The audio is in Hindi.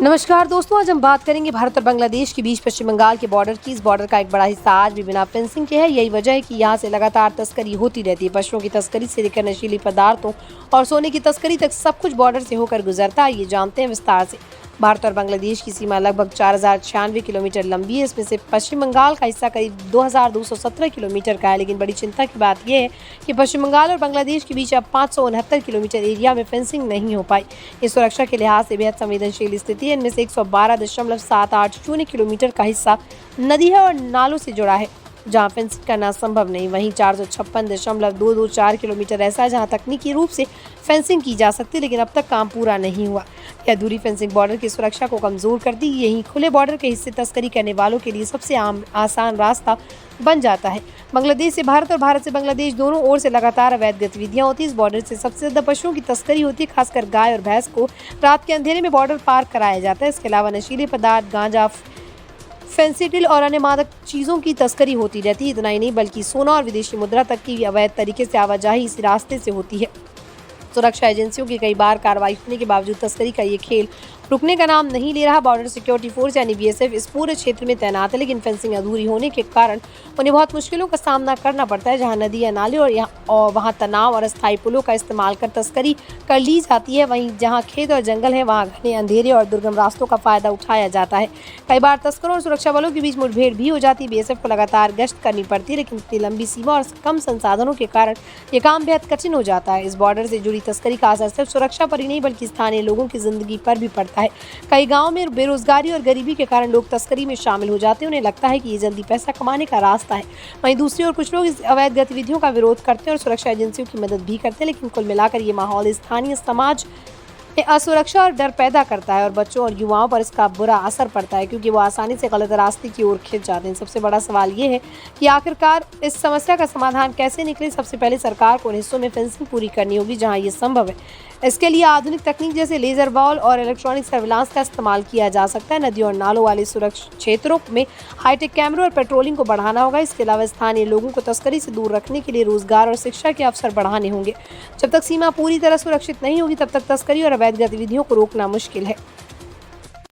नमस्कार दोस्तों, आज हम बात करेंगे भारत और बांग्लादेश के बीच पश्चिम बंगाल के बॉर्डर की। इस बॉर्डर का एक बड़ा हिस्सा आज भी बिना फेंसिंग के है। यही वजह है कि यहाँ से लगातार तस्करी होती रहती है। पशुओं की तस्करी से लेकर नशीली पदार्थों और सोने की तस्करी तक सब कुछ बॉर्डर से होकर गुजरता है। ये जानते हैं विस्तार से। भारत और बांग्लादेश की सीमा लगभग 4096 किलोमीटर लंबी है। इसमें से पश्चिम बंगाल का हिस्सा करीब 2217 किलोमीटर का है। लेकिन बड़ी चिंता की बात यह है कि पश्चिम बंगाल और बांग्लादेश के बीच अब 569 किलोमीटर एरिया में फेंसिंग नहीं हो पाई। इस सुरक्षा के लिहाज से बेहद संवेदनशील स्थिति है। इनमें से 112.780 किलोमीटर का हिस्सा नदी है और नालों से जुड़ा है, जहां फेंसिंग करना संभव नहीं। वहीं 456.224 किलोमीटर ऐसा है जहां तकनीकी रूप से फेंसिंग की जा सकती है, लेकिन अब तक काम पूरा नहीं हुआ। यह अधूरी फेंसिंग बॉर्डर की सुरक्षा को कमजोर करती है। यही खुले बॉर्डर के हिस्से तस्करी करने वालों के लिए सबसे आसान रास्ता बन जाता है। बांग्लादेश से भारत और भारत से बांग्लादेश दोनों ओर से लगातार अवैध गतिविधियां होती है। इस बॉर्डर से सबसे ज्यादा पशुओं की तस्करी होती है। खासकर गाय और भैंस को रात के अंधेरे में बॉर्डर पार कराया जाता है। इसके अलावा नशीले पदार्थ, गांजा, फेंसिडिल और अन्य मादक चीज़ों की तस्करी होती रहती है। इतना ही नहीं बल्कि सोना और विदेशी मुद्रा तक की अवैध तरीके से आवाजाही इसी रास्ते से होती है। सुरक्षा एजेंसियों की कई बार कार्रवाई होने के बावजूद तस्करी का ये खेल रुकने का नाम नहीं ले रहा। बॉर्डर सिक्योरिटी फोर्स यानी बीएसएफ इस पूरे क्षेत्र में तैनात है, लेकिन फेंसिंग अधूरी होने के कारण उन्हें बहुत मुश्किलों का सामना करना पड़ता है। जहां नदी या नाले और वहां तनाव और अस्थायी पुलों का इस्तेमाल कर तस्करी कर ली जाती है। वहीं जहां खेत और जंगल है वहां घने अंधेरे और दुर्गम रास्तों का फायदा उठाया जाता है। कई बार तस्करों और सुरक्षा बलों के बीच मुठभेड़ भी हो जाती है। बीएसएफ को लगातार गश्त करनी पड़ती है, लेकिन इतनी लंबी सीमा और कम संसाधनों के कारण ये काम बेहद कठिन हो जाता है। इस बॉर्डर से जुड़ी तस्करी का असर सिर्फ सुरक्षा पर ही नहीं बल्कि स्थानीय लोगों की जिंदगी पर भी पड़ता है। कई गांव में बेरोजगारी और गरीबी के कारण लोग तस्करी में शामिल हो जाते हैं। उन्हें लगता है कि ये जल्दी पैसा कमाने का रास्ता है। वहीं दूसरी ओर कुछ लोग इस अवैध गतिविधियों का विरोध करते हैं और सुरक्षा एजेंसियों की मदद भी करते हैं। लेकिन कुल मिलाकर ये माहौल स्थानीय समाज में असुरक्षा और डर पैदा करता है और बच्चों और युवाओं पर इसका बुरा असर पड़ता है, क्योंकि वो आसानी से गलत रास्ते की ओर खिंच जाते हैं। सबसे बड़ा सवाल ये है कि आखिरकार इस समस्या का समाधान कैसे निकले। सबसे पहले सरकार को उन हिस्सों में फेंसिंग पूरी करनी होगी जहां ये संभव है। इसके लिए आधुनिक तकनीक जैसे लेजर वॉल और इलेक्ट्रॉनिक सर्विलांस का इस्तेमाल किया जा सकता है। नदियों और नालों वाले सुरक्षित क्षेत्रों में हाईटेक कैमरों और पेट्रोलिंग को बढ़ाना होगा। इसके अलावा स्थानीय लोगों को तस्करी से दूर रखने के लिए रोजगार और शिक्षा के अवसर बढ़ाने होंगे। जब तक सीमा पूरी तरह सुरक्षित नहीं होगी तब तक तस्करी और अवैध गतिविधियों को रोकना मुश्किल है।